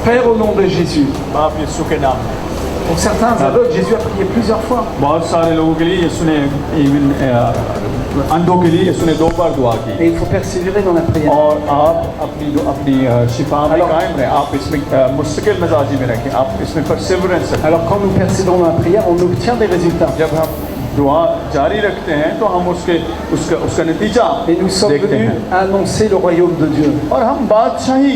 Père, au nom de Jésus. बाप यीशु के नाम में Pour certains aveugles, Jésus a prié plusieurs fois. बहुत सारे लोगों के लिए यीशु ने इवन अंधों के लिए यीशु ने 2 बार दुआ की Et il faut persévérer dans la prière. और आप अपनी शिफा में कायम रहें आप इसमें मुस्तकिल मिजाजी में रखें आप इसमें परसिवरेंस रखें Alors quand nous persévérons dans la prière, on obtient des résultats. जब हम दुआ जारी रखते हैं तो हम उसका नतीजा Et nous sommes देखते venus हैं annoncer le royaume de Dieu. और हम बादशाही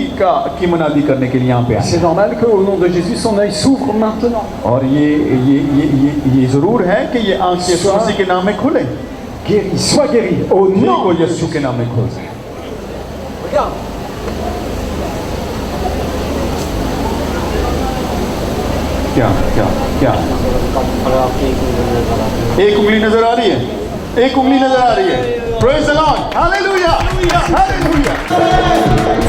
की मनादी करने के लिए यहाँ पे आए C'est normal qu'au nom de Jésus, son œil s'ouvre maintenant. और ये जरूर है कि ये आंख यीशु मसीह के नाम में खुले Guéri, sois guéri. Au nom को de यीशु Jésus. के नाम में खुल जाए Regarde. क्या एक उंगली नजर आ रही है एक उंगली नजर आ रही है praise the Lord hallelujah hallelujah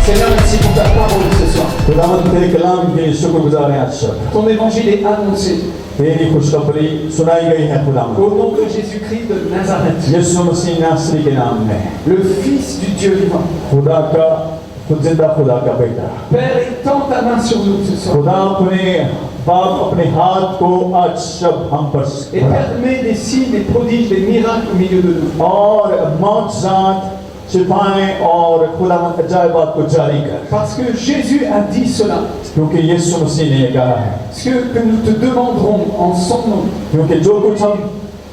Seigneur, merci pour ta parole ce soir. खुदावंद तेरे कलाम के लिए शुक्रगुजार हैं आज सब Ton évangile est annoncé. तेरी खुशखबरी सुनाई गई है खुदावंद Au nom de Jésus-Christ de Nazareth, यीशु मसीह नासरी के नाम में le Fils du Dieu vivant. खुदा का जिंदा खुदा का बेटा Père, étends ta main sur nous ce soir. खुदा अपने बाप अपने हाथ को आज सब हम पर Et permets des signes, des prodiges, des miracles au milieu de nous. और मौजज़ात शिफाएं और खुदावंद अजायबात को जारी कर Parce que Jésus a dit cela. क्योंकि यीशु मसीह ने ये कहा है Ce que nous te demanderons en son nom, क्योंकि जो कुछ हम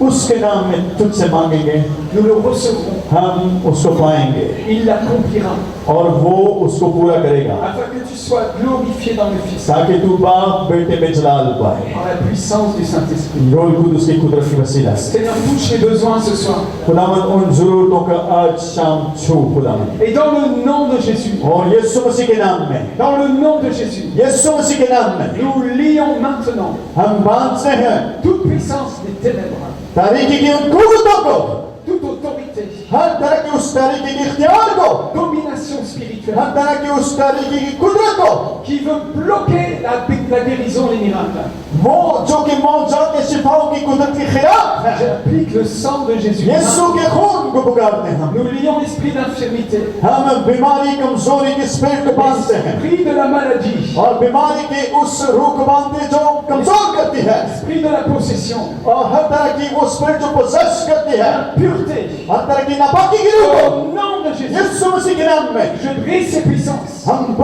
उसके नाम में तुझसे मांगेंगे nous le recevrons. हम उसको पाएंगे Il l'accomplira. और वो उसको पूरा करेगा Afin que tu sois glorifié dans le Fils. ताकि तू बाप बेटे में जलाल पाए Par la puissance du Saint-Esprit. रोल खुद उसकी कुदरत की वसीला से Seigneur, touche les besoins ce soir. खुदावंद उन जरूरतों का आज शाम छू खुदावंद Et dans le nom de Jésus, और यीशु मसीह के नाम में dans le nom de Jésus, यीशु मसीह के नाम में nous lions maintenant हम बांधते हैं toute puissance des ténèbres, तारीकी की उन कुव्वतों को toute autorité, हर तरह की उस तारीकी की इख्तियार को domination spirituelle हर तरह की उस तारीकी की कुदरत को qui veut bloquer la guérison, les miracles. वो जो कि मौजूद के शिफाओं की कुदरत के खिलाफ है J'applique le sang de Jésus. यीशु के खून को पुकारते हैं हम Nous lions l'esprit d'infirmité, हम बीमारी कमजोरी के स्पिरिट को बांधते हैं l'esprit de la maladie, और बीमारी के उस रूह को बांधते जो कमजोर करती है l'esprit de la possession, और हर तरह की वो स्पिरिट जो पोजेस करती है pureté. हर तरह की नापाकी की रूह को Au nom de Jésus, यीशु मसीह के नाम में je brise ces puissances हम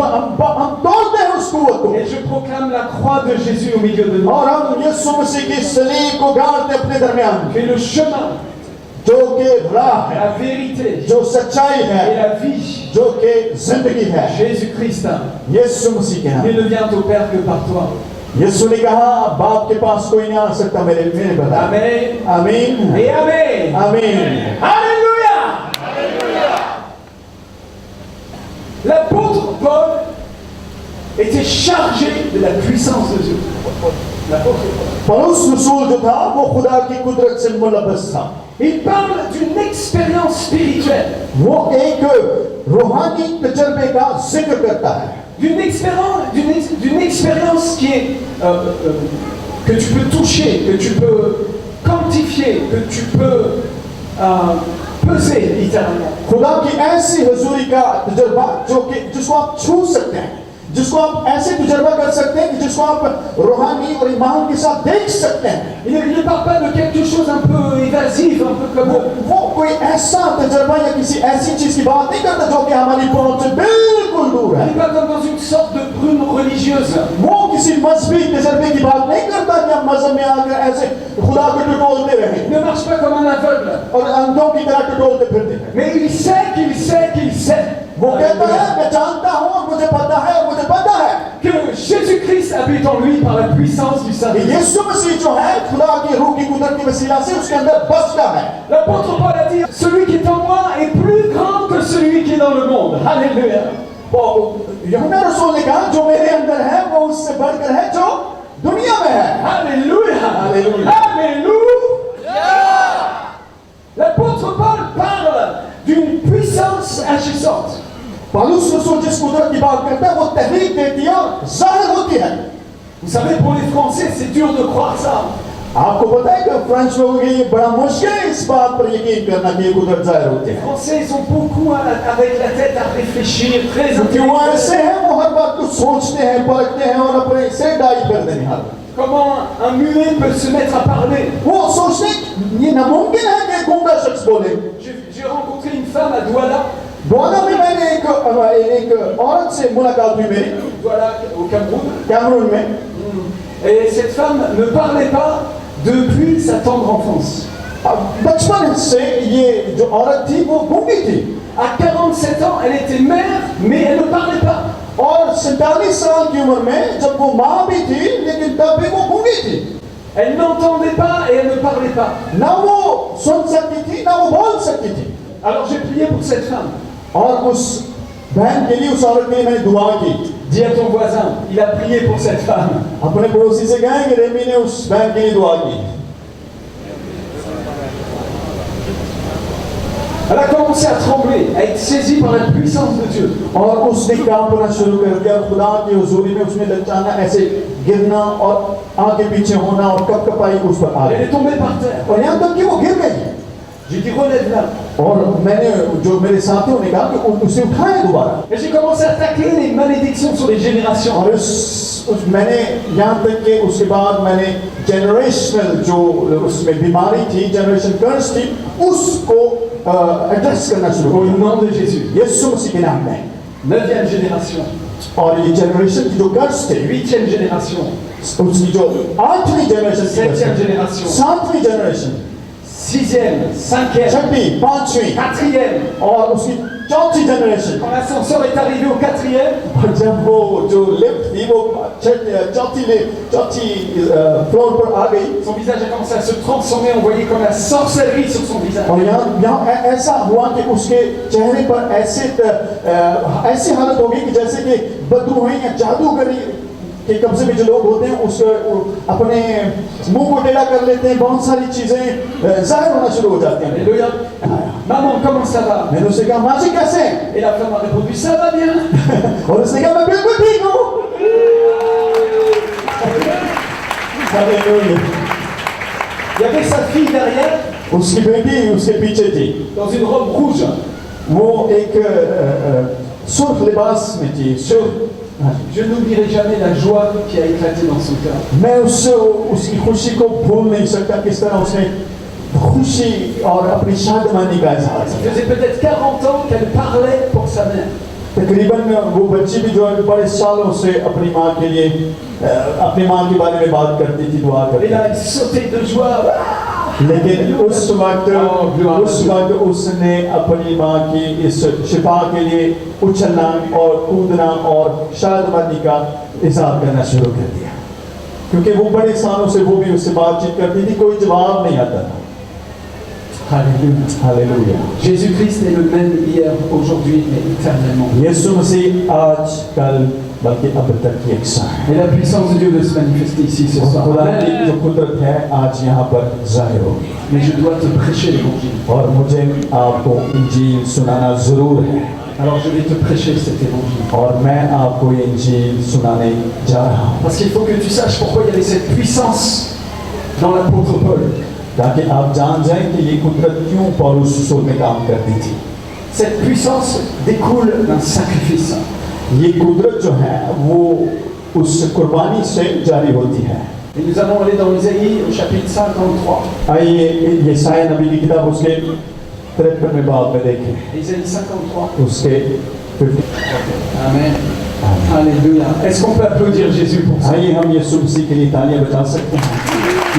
तोड़ते हैं उस कुव्वत को et je proclame la croix de Jésus au milieu de nous. और हम यीशु मसीह की सलीब को गाड़ते अपने दरमियान Que le chemin, जो कि राह है la vérité जो सच्चाई et है la vie, जो कि जिंदगी है Jésus-Christ, यीशु मसीह के नाम il ne vient au Père que par toi. यीशु ने कहा बाप के पास कोई नहीं आ सकता मेरे बता Amen. आमीन Et Amen. आमीन Alléluia. L'apôtre Paul était chargé de la puissance de Dieu. L'apôtre Paul. पौलुस रसूल जो था वो खुदा की कुदरत से मुलब्बस था Il parle d'une expérience spirituelle, वो एक रूहानी तजर्बे का जिक्र करता है d'une expérience qui est que tu peux toucher, que tu peux quantifier, que tu peux peser littéralement. खुदा की ऐसी हुजूरी का तजर्बा जो कि जिसको आप छू सकते हैं जिसको आप ऐसे तजर्बा कर सकते हैं कि जिसको आप रूहानी और ईमान के साथ देख सकते हैं Il ne parle pas de quelque chose un peu évasif, un peu comme वो कोई ऐसा तजर्बा या किसी ऐसी चीज की बात नहीं करता जो कि हमारी पहुंच से बिल्कुल दूर il है n'est pas comme dans une sorte de brume religieuse. वो किसी मजहबी तजर्बे की बात नहीं करता कि हम मजहब में आकर ऐसे खुदा को टटोलते रहे Il ne marche pas comme un aveugle, और अंधों की तरह टटोलते फिरते हैं mais il sait qu'il sait qu'il sait वो कहता है मैं जानता हूँ और मुझे पता है que Jésus-Christ habite en lui par la puissance du कि Saint-Esprit. यीशु मसीह जो है खुदा की रूह की कुदरत की वसीला से उसके अंदर बसता है। L'apôtre Paul a dit, celui qui est en moi est plus grand que celui qui est dans le monde. Alléluia. यूहन्ना रसूल ने कहा जो मेरे अंदर है वो उससे बढ़कर है जो दुनिया में है। Alléluia. Alléluia. Alléluia. L'apôtre Paul parle d'une puissance agissante. पौलुस रसूल जिस कुदरत की बात करता है वो तहरीक देती है और जाहिर होती है। Vous savez, pour les Français, c'est dur de croire ça. आपको पता है कि फ्रेंच लोगों के लिए बड़ा मुश्किल है इस बात पर यकीन करना कि ये कुदरत जाहिर होती Les है। Français, ils ont beaucoup avec la tête à réfléchir, très क्योंकि वो ऐसे intellectuels. हैं वो हर बात को सोचते हैं परखते हैं और अपने से डाई कर देंगे हर बात। Comment un muet peut se mettre à parler. वो सोचते ये नामुमकिन है कि गूंगा शख्स बोले। J'ai rencontré une femme à Douala, दोनों में मैंने एक औरत से मुलाकात हुई मेरी Douala au Cameroun, कैमरून में। et cette femme ne parlait pas depuis sa tendre enfance. अब बचपन से ये जो औरत थी वो गूंगी थी À 47 ans, elle était mère, mais elle ne parlait pas. और 47 साल की उम्र में जब वो माँ भी थी लेकिन तब भी वो गूंगी थी। Elle n'entendait pas et elle ne parlait pas. ना वो सुन सकती थी ना वो बोल सकती थी। Alors j'ai prié pour cette femme. और उस बहन के लिए उस औरत के लिए मैंने दुआ की। Dis à ton voisin, il a prié pour cette femme. अपने पड़ोसी से कहा कि रेमी ने उस बहन के लिए दुआ की। Elle a commencé à trembler, à être saisie par la puissance de Dieu. और उसने काम करना शुरू कर दिया। खुदा की हुजूरी में उसने ललचाना, ऐसे गिरना और आगे पीछे होना और कपकपाई उस पर आ Elle गई est tombée par terre. और यहाँ तक कि वो गिर गई। J'ai dit relève-la. और मैंने जो मेरे साथियों ने कहा कि उसे उठाए दोबारा। Et j'ai commencé à attaquer les malédictions sur les générations. और मैंने यहाँ तक कि उसके बाद मैंने जनरेशनल जो उसमें बीमारी थी, जनरेशन कर्स थी, उसको एड्रेस करना शुरू Au किया nom de Jésus. यीशु मसीह के नाम में। 9e génération. और ये जनरेशन की जो कर्स थे 8e génération. उसकी जो 8वीं जनरेशन थी, 7e génération. 7वीं जनरेशन, 6e, 5e, 6वीं, 5वीं 4e. और उसकी 4थी generation. Quand l'ascenseur est arrivé au 4e, और जब वो जो लिफ्ट थी वो चौथी फ्लोर पर आ गई son visage a commencé à se transformer. On voyait comme la sorcellerie sur son visage. और यहाँ ऐसा हुआ कि उसके चेहरे पर ऐसी हालत हो गई कि जैसे कि बदरूही या जादूगरी के कब्जे में जो लोग होते हैं उसको अपने मुंह को टेढ़ा कर लेते हैं, बहुत सारी चीजें जाहिर होना शुरू हो जाती हैं। Alléluia. Maman, comment ça va? मैंने उससे कहा माँ जी कैसे हैं? Et la femme a répondu, ça va bien. और उसने कहा मैं बिल्कुल ठीक हूँ। Hallelujah. Il y avait sa fille derrière, उसकी बेटी उसके पीछे थी। dans une robe rouge. वो एक सुर्ख लिबास में थी। Je n'oublierai jamais la joie qui a éclaté dans son cœur. मैं उसकी खुशी को भूल नहीं सकता, किस तरह उसने खुशी और अपनी शादमानी का इजहार Ça किया। faisait peut-être 40 ans qu'elle parlait pour sa mère. तकरीबन वो बच्ची भी जो है बड़े सालों से अपनी माँ के लिए अपनी माँ के बारे में बात करती थी, दुआ Et करती là, elle sautait de joie. थी। लेकिन उस वक्त उसने अपनी माँ की इस शिफा के लिए उछलना और कूदना और शादमानी का इजहार करना शुरू कर दिया, क्योंकि वो बड़े सालों से वो भी उससे बातचीत करती थी, कोई जवाब नहीं आता था। Alléluia. Hallelujah. Jésus-Christ est le même hier, aujourd'hui et éternellement. यीशु मसीह आज कल बल्कि अब तक यकसा है। Et la puissance de Dieu veut se manifester ici ce soir. खुदा की जो Amen. कुदरत है आज यहाँ पर जाहिर होगी Mais je dois te prêcher l'évangile. और मुझे आपको इंजील सुनाना जरूर है Alors je vais te prêcher cet évangile. और मैं आपको ये इंजील सुनाने जा रहा हूँ, Parce qu'il faut que tu saches pourquoi il y avait cette puissance dans l'apôtre Paul. ताकि आप जान जाएं कि ये कुदरत क्यों पौलुस रसूल में काम करती थी। Cette puissance découle d'un sacrifice. ये कुदरत जो है वो उस कुर्बानी से जारी होती है। Et nous allons aller dans Isaïe au chapitre 53. आइए यशायाह नबी की किताब उसके 53वें बाब में देखें, Isaïe 53. उसके 50। Amen. Alléluia. Est-ce qu'on peut applaudir Jésus pour ça? आइए हम यीशु मसीह के लिए तालियां बजा सकते हैं,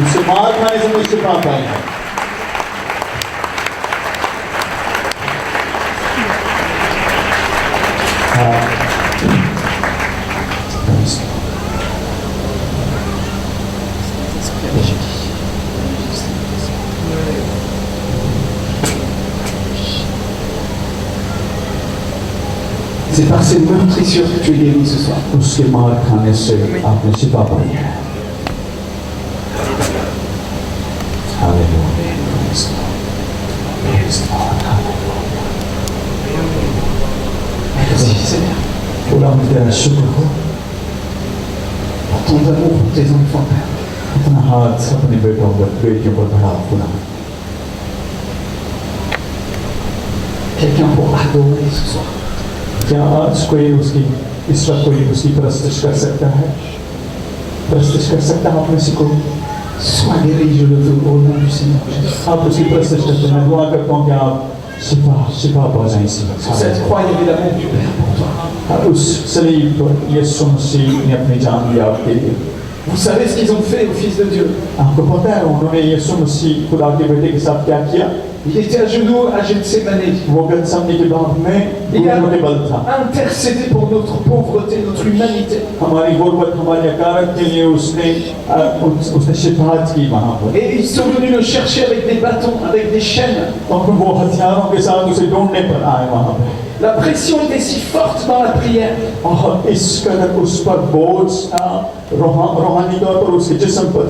उससे मार खाने से मुझे शिफा पाई है। C'est par ces meurtrissures que tu es guéri ce soir. उसके मार खाने से आपने शिफा पाई है। Hallelujah. Praise the Lord. Merci Seigneur खुदा हम तेरा शुक्र हो pour ton amour pour tes enfants, Père. अपना हाथ अपने बेटों पर बेटियों पर बढ़ा खुदा। Quelqu'un pour adorer ce soir. क्या आज कोई उसकी इस वक्त कोई उसकी प्रस्तुत कर सकता है? प्रस्तुत कर सकता है अपने को? Sois guéri, je le veux, au nom du Seigneur Jésus. आप उसकी प्रस्तुत करते हैं। दुआ करता हूँ कि आप शिफा पा जाएं इसी Sur cette croix, il y avait l'amour du Père pour toi. वक्त। उस सलीब पर यीशु मसीह ने अपनी जान दी आपके लिए। Vous savez ce qu'ils ont fait au Fils de Dieu. आपको पता है उन्होंने यीशु मसीह खुदा के बेटे के साथ क्या किया? Il était à genoux à Gethsémane. वो गतसमनी के बाग में घुटनों के बल था। Intercédé pour notre pauvreté, notre humanité. हमारी गुर्बत, हमारी अकारत के लिए उसने शिफात की वहाँ पर। Et ils sont venus le chercher avec des bâtons, avec des chaînes. और वो हथियारों के साथ उसे ढूंढने पर आए वहाँ पर। La pression était si forte dans la prière. और इस कदर उस पर बोझ रूहानी तौर पर उसके जिस्म पर।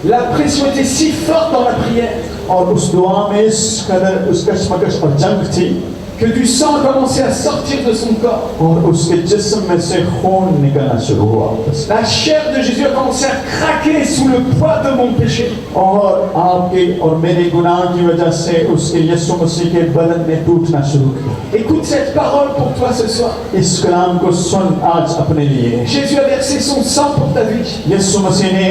La pression était si forte dans la prière और उस दुआ में इस कदर उस कशमकश और जंग थी que du sang a commencé à sortir de son corps. और उसके जिस्म में से खून निकलना शुरू हुआ। La chair de Jésus a commencé à craquer sous le poids de mon péché. और आपके और मेरे गुनाह की वजह से उसके यीशु मसीह के बदन में टूटना शुरू किया। Écoute cette parole pour toi ce soir. इस कलाम को सुन आज अपने लिए। Jésus a versé son sang pour ta vie. यीशु मसीह ने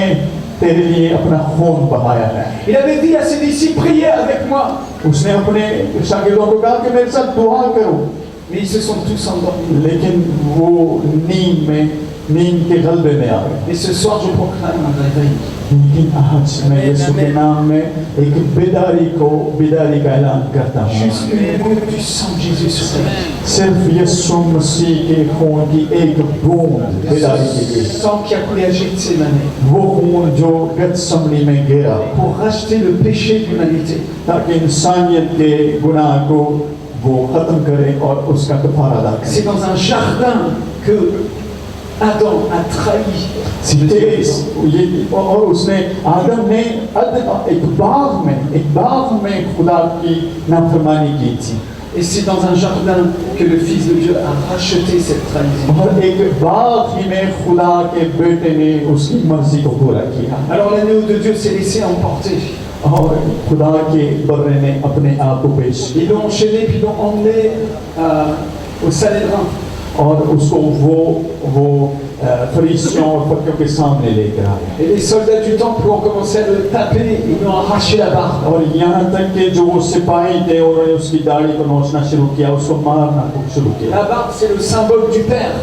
तेरे लिए अपना खून बहाया है। Il avait dit à ses disciples, priez avec moi. उसने अपने शागिर्दों को कहा कि मेरे साथ दुआ करो। Mais ils se sont tous endormis. लेकिन वो नींद के गलबे में आ गए। Et ce soir, je proclame un réveil. लेकिन आज मैं यीशु के नाम में एक बेदारी का ऐलान करता हूँ। Juste une goutte du sang de Jésus sur ta vie. सिर्फ यीशु मसीह के खून की एक बूंद बेदारी के लिए। Le sang qui a coulé à Gethsémane वो खून जो गतसमनी में गिरा pour racheter le péché de l'humanité. ताकि इंसानियत के गुनाह को वो खत्म करे और उसका कफारा अदा करे। C'est dans un jardin que Adam a trahi. और उसने आदम ने एक बाग में खुदा की नाफरमानी की थी। Et c'est dans un jardin que le Fils de Dieu a racheté cette trahison. और एक बाग ही में खुदा के बेटे ने उसकी मर्जी को पूरा किया। Alors l'agneau de Dieu s'est laissé emporter. और खुदा के बर्रे ने अपने आप को पेश किया। Ils l'ont enchaîné puis ils l'ont emmené au Sanhédrin. और उसको वो फरीसियों और फकीरों के सामने लेकर आए। Et les soldats du temple ont commencé à le taper, ils lui ont arraché la barbe. और यहाँ तक कि जो वो सिपाही थे उन्होंने उसकी दाढ़ी को नोचना शुरू किया, उसको मारना शुरू किया। La barbe, c'est le symbole du Père.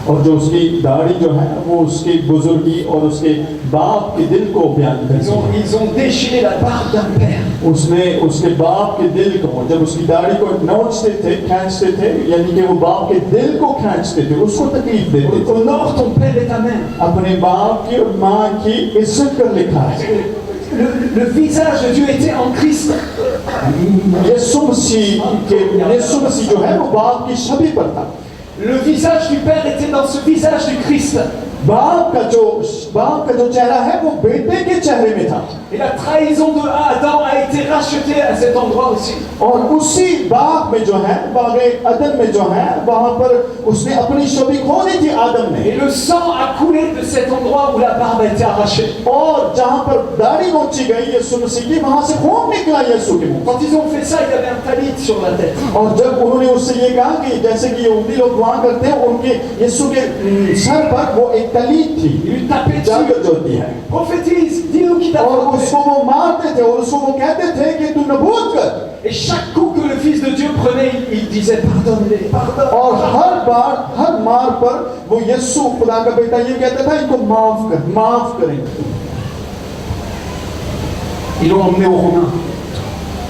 और जो उसकी दाढ़ी जो है वो उसकी बुजुर्गी और उसके बाप के दिल को बयान करती है। Ils ont déchiré la barbe d'un père. उसने उसके बाप के दिल को, जब उसकी दाढ़ी को नोचते थे, खींचते थे, यानी कि वो बाप के दिल को खींचते थे, उसको तकलीफ देते थे। Honore ton père et ta mère. अपने बाप की और माँ की इज्जत कर लिखा है। Le visage de Dieu était en Christ. यीशु मसीह जो है वो बाप की छवि पर था। Le visage du Père était dans ce visage du Christ. बाप का जो चेहरा है वो बेटे के चेहरे में था। Et la trahison de Adam a été rachetée à cet endroit aussi. और उसी बाग में जो है, बागे अदन में जो है, वहां पर उसने अपनी छवि खो दी थी आदम ने। Et le sang a coulé de cet endroit où la barbe a été arrachée. और जहां पर दाढ़ी नोची गई यीशु मसीह की, वहां से खून निकला यीशु के मुंह। Quand ils ont fait ça, il y avait un talit sur la tête. और जब उन्होंने उससे ये कहा कि जैसे कि यहूदी लोग दुआ करते हैं, उनके यीशु के सर पर वो एक तलीत थी, Il lui tapait चादर dessus. जो होती है, Prophétise, dis-nous qui t'a और frappé. उसको वो मारते थे और उसको वो कहते थे कि तू नबूद कर। Et chaque coup que le Fils de Dieu prenait, il disait pardonne-les, pardonne. और हर मार पर वो यीशु खुदा का बेटा ये कहता था इनको माफ करें। Ils l'ont emmené aux Romains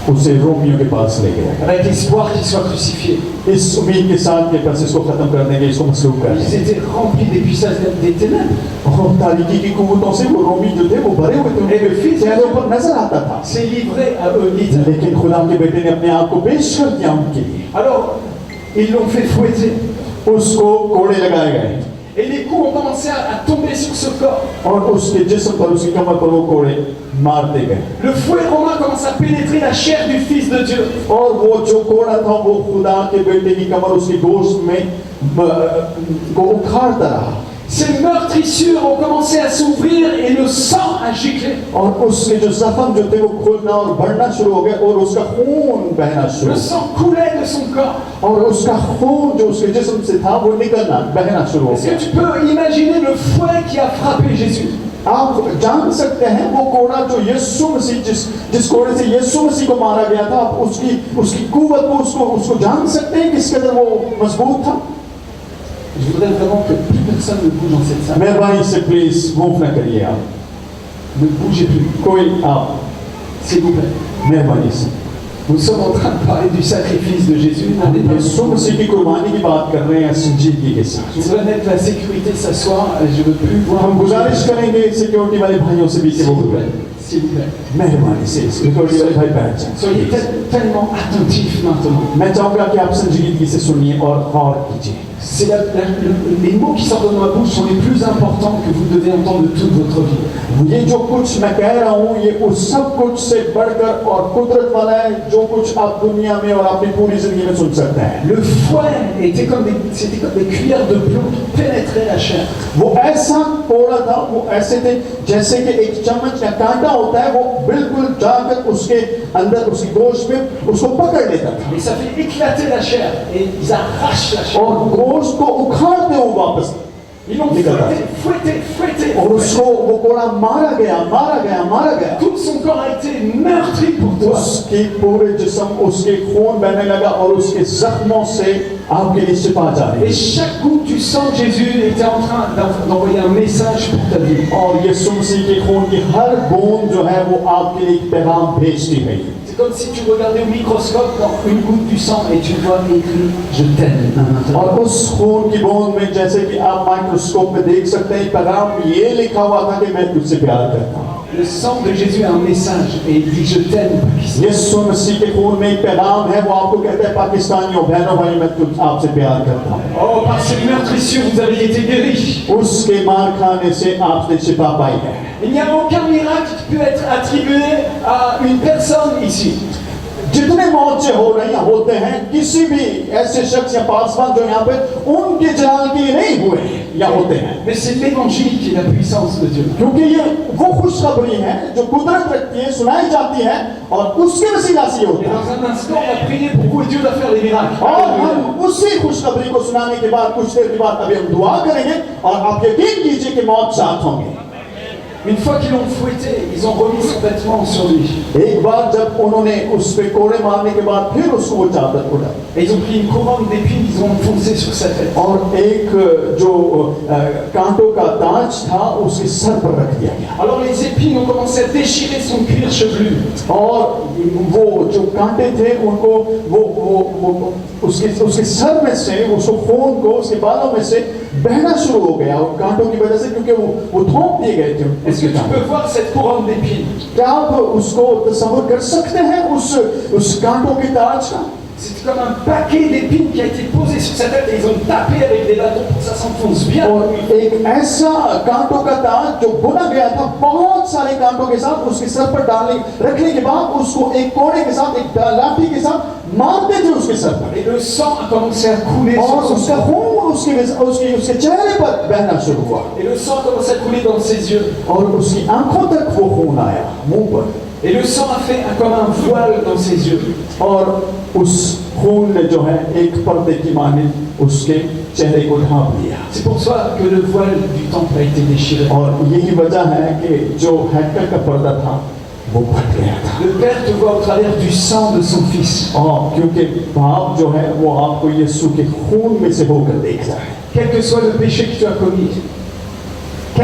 उसे रोमियों के पास ले गया avec l'espoir qu'il soit crucifié. इस उम्मीद के साथ कि बस इसको खत्म करने के, इसको मसलूब Ils करने। étaient remplis des puissances des ténèbres. और तारीकी की कुव्वतों से वो रोमी जो थे वो भरे हुए थे, उनके चेहरे पर नजर आता था। C'est livré à eux, littéralement. लेकिन खुदा के बेटे ने अपने आप को पेश कर दिया उनके लिए। Alors, ils l'ont fait fouetter. उसको कोड़े लगाए गए Et les coups ont commencé à tomber sur ce corps. और उसके जिस्म पर उसकी कमर पर वो कोड़े मारते गए Le fouet romain commence à pénétrer la chair du Fils de Dieu. और वो जो कोड़ा था वो खुदा के बेटे की कमर उसकी गोश्त में को उखाड़ता रहा Ces meurtrissures ont commencé à s'ouvrir et le sang a giclé. और उसके जो जख्म जो थे वो खुलना और बढ़ना शुरू हो गए और उसका खून बहना शुरू Le sang coulait de son corps. और उसका खून जो उसके जिस्म से था वो निकलना बहना शुरू हो Est-ce गया que tu peux imaginer le fouet qui a frappé Jésus? आप जान सकते हैं वो कोड़ा जो यीशु मसीह जिस कोड़े से यीशु मसीह को मारा गया था आप उसकी कुव्वत को उसको जान सकते हैं किस कदर वो मजबूत था Je voudrais vraiment que plus personne ne bouge dans cette salle. मेहरबानी से प्लीज मूव न करिए आप Ne bougez plus, कोई आप s'il vous plaît. मेहरबानी से Nous sommes en train de parler du sacrifice de Jésus. यीशु मसीह की कुर्बानी की बात कर रहे हैं संजीदगी के साथ Je voudrais mettre la sécurité s'asseoir. Je ne veux plus voir. हम गुजारिश करेंगे सिक्योरिटी वाले भाइयों से भी कि S'il वो vous plaît. S'il vous plaît. मेहरबानी से सिक्योरिटी वाले भाई बैठ जाएं Soyez tellement attentifs maintenant. मैं चाहूंगा कि आप संजीदगी से सुनिए और गौर कीजिए Les mots qui sortent de ma bouche sont les plus importants que vous devez entendre de toute votre vie. ये जो कुछ मैं कह रहा हूँ ये उस सब कुछ से बढ़कर और कुदरत वाला है जो कुछ आप दुनिया में और अपनी पूरी जिंदगी में सुन सकते हैं Le fouet c'était comme des cuillères de plomb qui pénétraient la chair. वो ऐसा कोड़ा था वो ऐसे थे जैसे कि एक चम्मच का कांटा होता है वो बिल्कुल जाकर उसके अंदर उसकी गोश्त में उसको पकड़ लेता था Et ça fait éclater la chair. Et ils arrachent la chair. और गोश्त को उखाड़ते हुए वापस Ils l'ont fouetté. और उसको वो कोड़ा मारा गया Tout son corps a été meurtri pour toi. उसके पूरे जिस्म उसके खून बहने लगा और उसके जख्मों से आपके लिए शिफा जा रही Et chaque goutte du sang de Jésus était en train d'envoyer un message pour ta vie. और यीशु मसीह के खून की हर बूंद जो है वो आपके लिए एक पैगाम भेजती गई C'est comme si tu regardais au microscope dans une goutte du sang et tu vois écrit je t'aime. और उस खून की बूंद में जैसे कि आप माइक्रोस्कोप में देख सकते हैं पैगाम ये लिखा हुआ था कि मैं तुझसे प्यार करता हूँ Le sang de Jésus a un message et il dit je t'aime Pakistan. यीशु मसीह के खून में एक पैगाम है वो आपको कहता है पाकिस्तानियों बहनों भाई मैं तुझ आपसे प्यार करता हूँ Oh par cette meurtrissure vous avez été guéris. उसके मार खाने से आपने शिफा पाई है Il n'y a aucun miracle qui peut être attribué à une personne ici. जितने मौतें हो रही होते हैं किसी भी ऐसे शख्स या पासवान जो यहाँ पे उनके जलाल के लिए नहीं हुए या होते हैं Mais c'est l'évangile qui est la puissance de Dieu. क्योंकि ये वो खुशखबरी है जो कुदरत रखती है सुनाई जाती है और उसके वसीला से Et होता है dans un instant on va prier pour vous et Dieu va faire les miracles. और हम उसी खुशखबरी को सुनाने के बाद कुछ देर के बाद अभी हम दुआ करेंगे और आप यकीन कीजिए कि मौत साथ होंगे Une fois qu'ils l'ont fouetté, ils ont remis son vêtement sur lui. एक बार जब उन्होंने उस पे कोड़े मारने के बाद फिर उसको वो चादर उड़ा Et ils ont pris une couronne d'épines, ils ont foncé sur sa tête. और एक जो कांटों का ताज था उसके सर पर रख दिया गया Alors les épines ont commencé à déchirer son cuir chevelu. और वो जो कांटे थे उनको वो उसके सर में से उसको खून को उसके बालों में से बहना शुरू हो गया और कांटों की वजह से क्योंकि वो थोप दिए गए थे Est-ce que tu peux voir cette couronne d'épines? क्या आप उसको तस्वीर कर सकते हैं उस कांटों के ताज का C'est comme un paquet d'épines qui a été posé sur sa tête et ils ont tapé avec des bâtons pour que ça s'enfonce bien. और एक ऐसा कांटों का ताज जो बुना गया था बहुत सारे कांटों के साथ उसके सर पर रखने के बाद उसको एक कोड़े के साथ एक लाठी के साथ मारते थे उसके सर पर Et le sang a commencé à couler और sur son उसका corps. खून उसके चेहरे पर बहना शुरू हुआ Et le sang a commencé à couler dans ses yeux. और उसकी आंखों तक वो खून आया मुंह पर Et le sang a fait comme un voile dans ses yeux. और उस खून ने जो है एक पर्दे की मानिंद उसके चेहरे को ढांप लिया C'est pour ça que le voile du temple a été déchiré. और यही वजह है कि जो हैकल का पर्दा था वो फट गया था Le Père te voit au travers du sang de son Fils. और क्योंकि बाप जो है वो आपको यीशु के खून में से होकर देखता है Quel que soit le péché que tu as commis,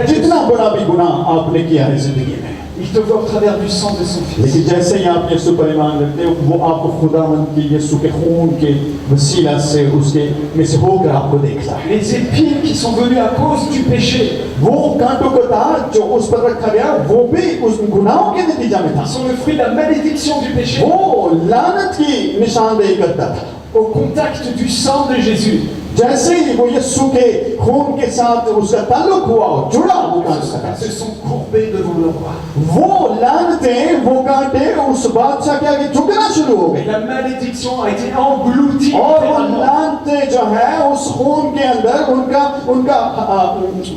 जितना बड़ा भी गुनाह आपने किया है जिंदगी में il te voit au travers du sang de son Fils. लेकिन जैसे ही आप यीशु पर ईमान रखते हो वो आपको खुदावंद की यीशु के खून के वसीला से उसके में से होकर आपको देखता है Les épines qui sont venues à cause du péché वो कांटों का ताज जो उस पर रखा गया वो भी उस गुनाहों के नतीजा में था sont le fruit de la malédiction du péché. वो लानत की निशानदेही करता था Au contact du sang de Jésus, जैसे ही वो यीशु के खून के साथ उसका ताल्लुक हुआ जुड़ा वो elles se sont courbées devant le roi. वो लानते वो कांटे उस बादशाह के आगे झुकना शुरू हो गए La malédiction a été engloutie. और वो लानते जो है उस खून के अंदर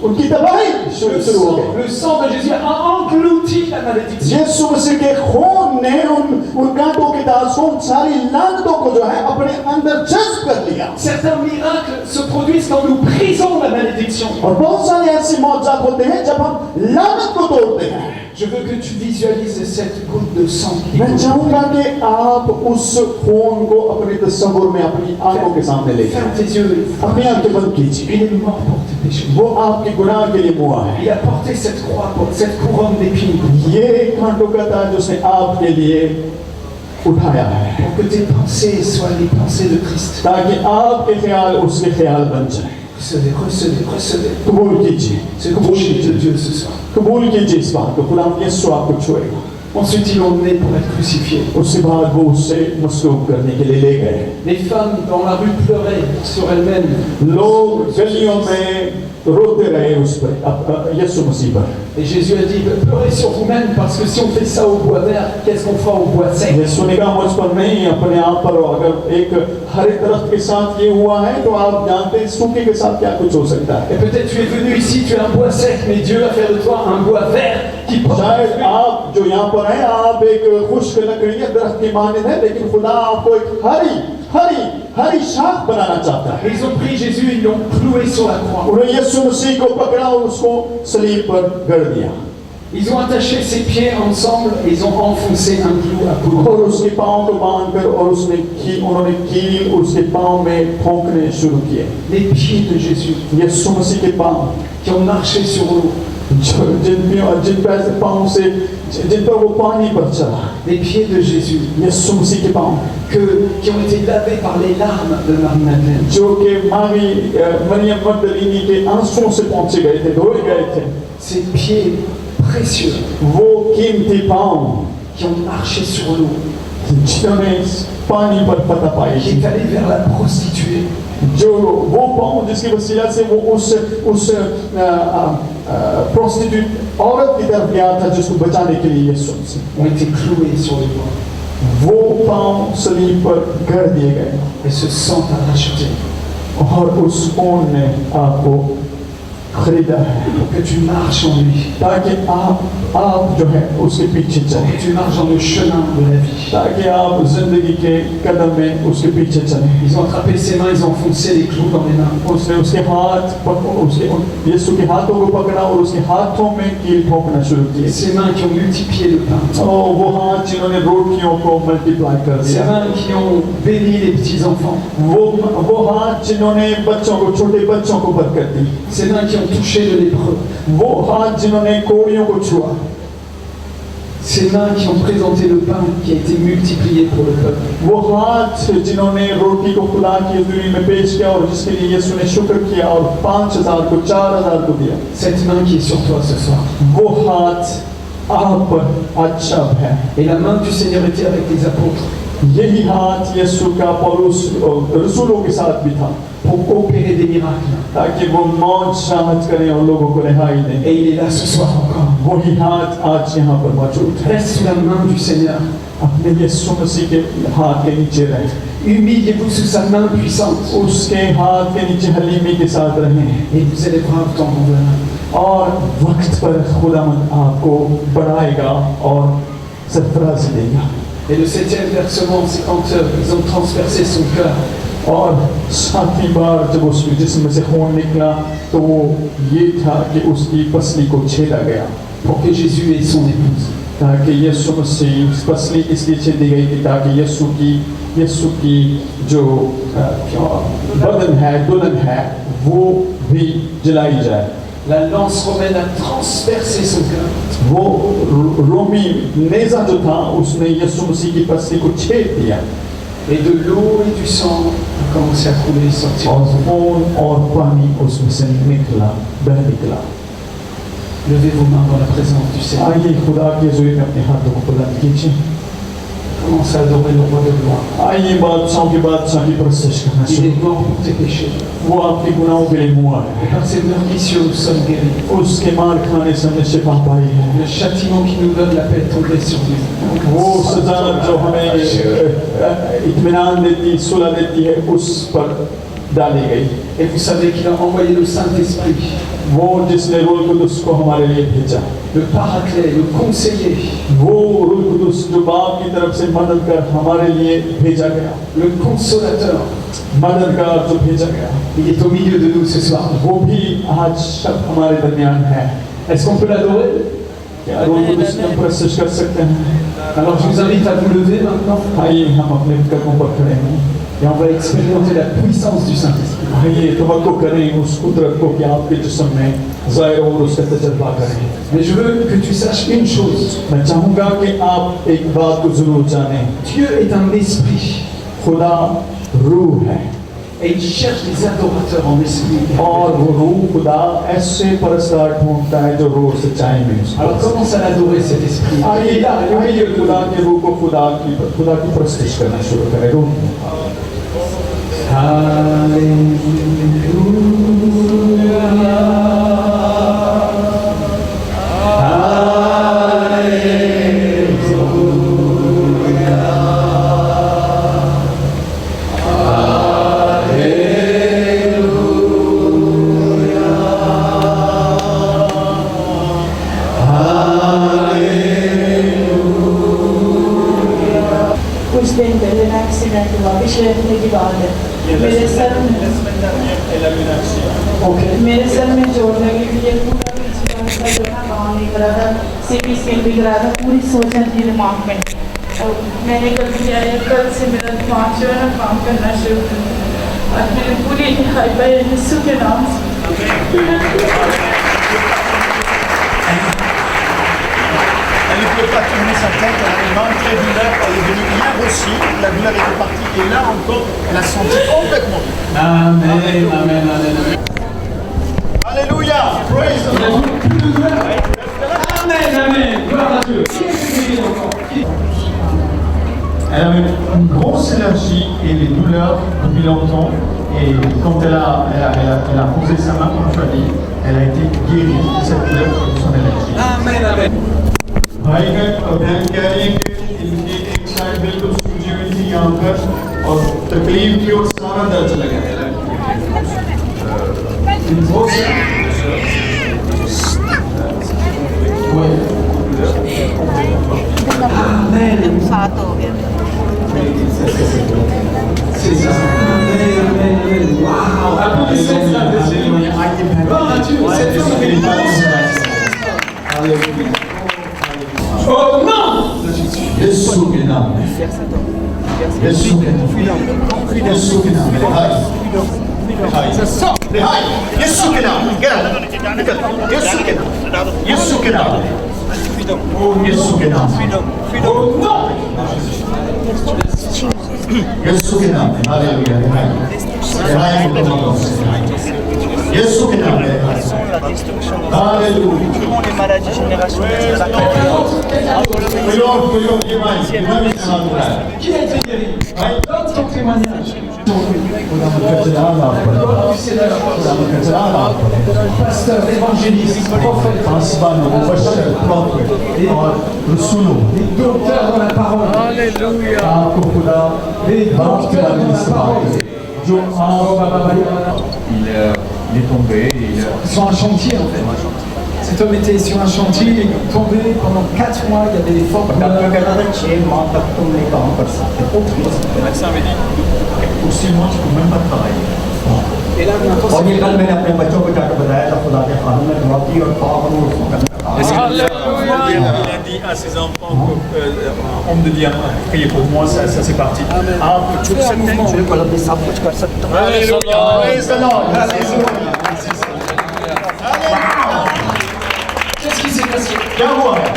उनकी तबाही शुरू हो गई Le sang de Jésus a englouti la malédiction. यीशु मसीह के खून ने उन कांटों के दास को सारी लानतों को जो है अपने अंदर जज्ब कर लिया Certains miracles se produisent quand nous brisons la malédiction. और बहुत सारे ऐसे मौजूद होते हैं जब हम लानत को तोड़ते हैं Je veux que tu visualises cette goutte de sang qui मैं चाहूंगा कि आप उस खून को अपने तस्वीर में अपनी आंखों के सामने ले Ferme tes yeux. अपनी आंखें बंद कीजिए Il est mort pour tes péchés. वो आपके गुनाह के लिए मुआ है Il a porté cette croix, cette couronne d'épines ये कांटों का ताज उसने आपके लिए उठाया है pour que tes pensées soient les pensées de Christ. ताकि आपके ख्याल उसके ख्याल बन जाए Recevez, recevez, recevez. कबूल कीजिए C'est le boucher de Dieu ce soir. कबूल कीजिए इस बात को खुदा यीशु आपको छुएगा Ensuite, ils l'ont emmené pour être crucifié. उसके बाद वो उससे मसलूब करने के लिए ले गए Les femmes dans la rue pleuraient sur elles-mêmes. लोग गलियों में रोते रहे उस पर यीशु मसीह पर Et Jésus a dit, pleurez sur vous-même parce que si on fait ça au bois vert, qu'est-ce qu'on fera au bois sec? यीशु ने कहा मुझ पर नहीं अपने आप पर अगर एक हरे दरख्त के साथ ये हुआ है तो आप जानते हैं सूखे के साथ क्या कुछ हो सकता है Et peut-être tu es venu ici, tu es un bois sec, mais Dieu va faire de toi un bois vert qui porte. शायद आप जो यहाँ पर हैं आप एक खुश्क लकड़ी है दरख्त की मानद है लेकिन खुदा आपको एक हरी शाख बनाना चाहता है Et ils ont pris Jésus, ils l'ont cloué sur la croix. उन्होंने यीशु मसीह को पकड़ा और उसको सलीब पर गड़ दिया Ils ont attaché ses pieds ensemble et ils ont enfoncé un clou à bout. और उसके पांव को बांधकर और उन्होंने कील उसके पांव में ठोंकने शुरू किए Les pieds de Jésus यीशु मसीह के पांव qui ont marché sur l'eau. जिन पैसे पांव से जिन पर वो पानी पर चला Les pieds de Jésus यीशु मसीह के पांव qui ont été lavés par les larmes de Marie-Madeleine. जो कि मरियम मगदलीनी के आंसुओं से पहुंचे गए थे धोए गए थे Ces pieds précieux वो कीमती पांव qui ont marché sur l'eau, जिन्होंने पानी पर पता पाई qui est allé vers la prostituée. जो वो पांव जिसकी वसीला से वो उस प्रोस्टिट्यूट औरत की तरफ गया था जिसको बचाने के लिए यीशु मसीह Ont été cloués sur le bois. वो पांव सलीब पर गड़ दिए गए Et ce sang t'a racheté और उस खून ने आपको खरीदा है pour que tu marches en lui, ताकि आप जो है उसके पीछे pour चलें que tu marches dans le chemin de la vie. ताकि आप जिंदगी के कदम में उसके पीछे चलें Ils ont attrapé ses mains, ils ont enfoncé les clous dans les mains. उसने उसके यीशु के हाथों को पकड़ा और उसके हाथों में कील ठोकना शुरू किए Ces mains qui ont multiplié le pain. और वो हाथ जिन्होंने रोटियों को मल्टीप्लाई कर Ces दिया mains qui ont béni les petits-enfants. वो हाथ जिन्होंने बच्चों को छोटे बच्चों को बरकत दी Ces mains qui ont touché le lépreux. वो हाथ जिन्होंने कोड़ियों को छुआ Ces mains qui ont présenté le pain qui a été multiplié pour le peuple. वो हाथ जिन्होंने रोटी को खुदा की हज़ूरी में पेश किया और जिसके लिए यीशु ने शुक्र किया और 5,000 को 4,000 को दिया Cette main qui est sur toi ce soir. वो हाथ आप पर अच्छा है Et la main du Seigneur était avec les apôtres यही हाथ यीशु का पौलुस रसूलों के साथ भी था pour opérer des miracles. ताकि वो मौज शामत करें और लोगों को रिहाई दें Et il est là ce soir encore. वही हाथ आज यहाँ पर मौजूद है Reste sous la main du Seigneur. अपने यीशु मसीह के हाथ के नीचे रहें Humiliez-vous sous sa main puissante. उसके हाथ के नीचे हलीमी के साथ रहें Et vous allez voir le temps convenable. और वक्त पर खुदावंद आपको बढ़ाएगा और सरफराजी देगा Et le 7e versement, c'est quand ils ont transpercé son cœur. और सातवीं बार जब उसके जिस्म से खून निकला तो वो ये था कि उसकी पसली को छेदा गया Pour que Jésus ait son épouse. ताकि यीशु मसीह पसली इसलिए छेदी गई थी ताकि यीशु की जो बदन है दुल्हन है वो भी जलाई जाए La lance romaine a transpercé son cœur. वो रोमी नेजा जो था उसने यीशु मसीह की पसली को छेद दिया Et de l'eau et du sang a commencé à couler et sortir. और खून और पानी उसमें से निकला बह निकला Levez vos mains dans la présence du Seigneur. आइए खुदा के ज़रिए में अपने हाथों को बुलंद कीजिए commence à adorer le roi de gloire. आइए बादशाहों के बादशाह की प्रशंसा करना Il शुरू est mort pour tes péchés. वो आपके गुनाहों के लिए मुआ है Et par ses meurtrissures, nous sommes guéris. उसके मार खाने से हमने शिफा पाई है Le châtiment qui nous donne la paix est tombé sur lui. वो सजा जो हमें इत्मीनान देती सुलह देती है उस पर डाली गई Et vous savez qu'il a envoyé le Saint-Esprit, वो जिसने रूह कुदुस को हमारे लिए भेजा le paraclet, le conseiller, वो रूह कुदुस जो बाप की तरफ से मदद कर हमारे लिए भेजा गया le consolateur. मददगार जो भेजा गया Il est au milieu de nous ce soir. वो भी आज सब हमारे दरमियान है Est-ce qu'on peut l'adorer? क्या रूह कुदुस की हम प्रशंसा कर सकते हैं Alors je vous invite à vous lever maintenant आइए हम अपने कदमों पर खड़े हैं et on va expérimenter la puissance du Saint-Esprit. आइए तवक्को करें उस कुदरत को कि आपके जिस्म में ज़ाहिर और उसका तजर्बा करें Mais je veux que tu saches une chose. मैं चाहूँगा कि आप एक बात को ज़रूर जानें Dieu est un esprit खुदा रूह है et il cherche des adorateurs en esprit. और वो रूह खुदा ऐसे परस्तार ढूंढता है जो रूह सच्चाई में उसको Alors commence à l'adorer cet esprit. Il आइए est là, il est au milieu de खुदा के रूह को खुदा की प्रस्तुत करना शुरू करें रूह कुछ दिन पहले ना एक्सीडेंट हुआ पिछले हफ्ते की बात है मेरे सर मेरे सर में चोट लगी थी ये पूरा पीछे का हिस्सा जो था काम नहीं करा था सीटी स्कैन भी करा था पूरी सोचा थी दिमाग में और मैंने कल किया है कल से मेरा दिमाग जो है ना काम करना शुरू कर दिया और मैंने पूरी हाई यीशु के नाम से Elle ne pouvait pas tourner sa tête, elle avait mal, très douleur, elle est devenue bien grossie, la douleur était partie et là encore, elle a senti complètement. Amen, amen, amen. Alléluia, praise the Lord. Amen, amen. Gloire à Dieu. Elle avait une grosse énergie et des douleurs depuis longtemps. Et quand elle a posé sa main, comme tu as dit, elle a été guérie de cette douleur de son énergie. Amen, amen. भाई का बहन कह रही है कि इनकी एक साइड बिल्कुल सूजी हुई थी यहाँ पर और तकलीफ थी और सारा दर्द चला गया Une grosse. Oui. Amen. C'est ça. Amen, amen, amen. Waouh. Applaudissez ça. Gloire à Dieu. Cette femme est immense. Oh non! यीशु के नाम में यीशु के नाम में यीशु के नाम में Rehaï, Yesu ke naam, Yesu ke naam, Yesu ke naam, यीशु के नाम में Oh non! यीशु के नाम में हालेलुया रिहाई को नाम से यीशु के नाम में hallelujah les maladies générationnelles. Qui a été guéri? Donne ton témoignage. Pasteur, évangéliste, prophète, les docteurs dans la parole. Alléluia. Les docteurs dans la parole. Il est tombé et Sur un chantier en fait. Cet homme était sur un chantier, il est tombé pendant 4 mois, il y avait des fortes douleurs. le médecin avait dit pour 6 mois tu ne peux même pas travailler. Et là maintenant, और ये कल मैंने अपने बच्चों को जाकर बताया था खुदा के खानों में दुआ की और पाप और उसको करने का Il a dit à ses enfants, homme de Dieu, priez pour moi, ça c'est parti. सब कुछ कर सकता हूँ. Alléluia, praise the Lord. qu'est-ce qui s'est passé? क्या हुआ है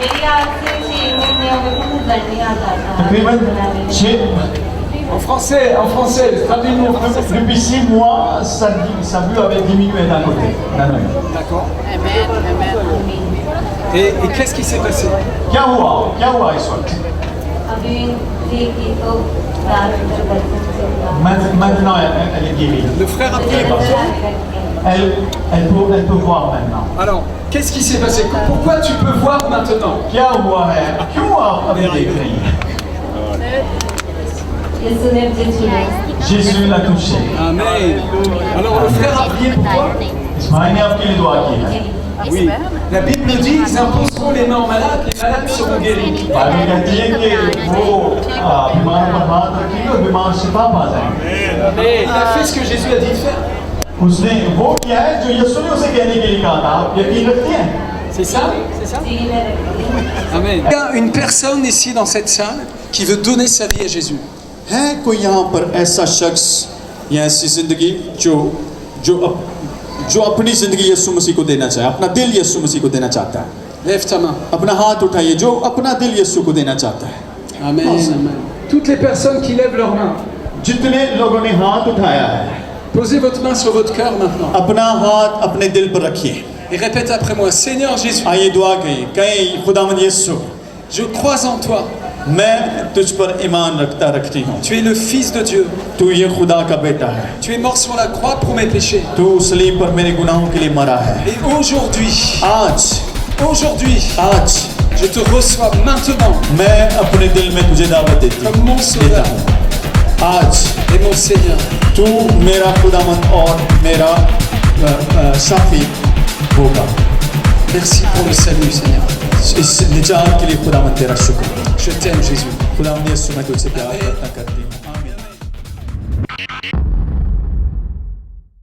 मेरी आज से 6 महीने हो गए मुझे दर्द नहीं आता था तकरीबन 6 En français, traduis-nous en français. depuis 6 mois, sa vue avait diminué d'un côté, d'un œil. D'accord. Amen. Et qu'est-ce qui s'est passé? क्या हुआ इस वक्त अभी देखिए तो दार Maintenant, elle est guérie. Le frère a prié pour toi. Elle peut voir maintenant. Alors, qu'est-ce qui s'est passé? Pourquoi tu peux voir maintenant? क्या हुआ है? क्यों आप अभी देख रही हैं? यीशु ने मुझे छुआ Jésus l'a touché. Amen. Alors, le frère a prié pour toi? इस भाई ने आपके लिए दुआ की है. Oui. La Bible nous dit ils imposeront les mains aux malades, les malades seront guéris. Bible कहती है कि वो बीमार पर हाथ रखेंगे और बीमार शिफा पा जाएंगे. Mais il a fait ce que Jésus a dit de faire. उसने वो किया है जो यीशु ने उसे कहने के लिए कहा था. आप यकीन रखते हैं? C'est ça? C'est ça? Amen. Il y a une personne ici dans cette salle qui veut donner sa vie à Jésus. है कोई यहाँ पर ऐसा शख्स या ऐसी जिंदगी जो अपनी जिंदगी यीशु मसीह को देना चाहे, अपना दिल यीशु मसीह को देना चाहता है? Lève ta main. अपना हाथ उठाइए जो अपना दिल यीशु को देना चाहता है. Amen. Amen. Toutes les personnes qui lèvent leurs mains, जितने लोगों ने हाथ उठाया है, posez votre main sur votre cœur maintenant. अपना हाथ अपने दिल पर रखिए. Et répète après moi, Seigneur Jésus, आइए दुआ कहें खुदावंद यीशु, je crois en toi. मैं तुझ पर ईमान रखती हूँ. Tu es le Fils de Dieu. तू ये खुदा का बेटा है. Tu es mort sur la croix pour mes péchés. तू सलीब पर मेरे गुनाहों के लिए मरा है. Et aujourd'hui, आज je te reçois maintenant मैं अपने दिल में तुझे दावत देती comme mon sauveur हूँ. आज et mon Seigneur. तू मेरा खुदावंद और मेरा शाफी होगा. Merci pour le salut, Seigneur. इस निजात के लिए खुदावंद तेरा शुक्र. Je t'aime, Jésus. खुदावंद यीशु मैं तुझसे प्यार करता हूं.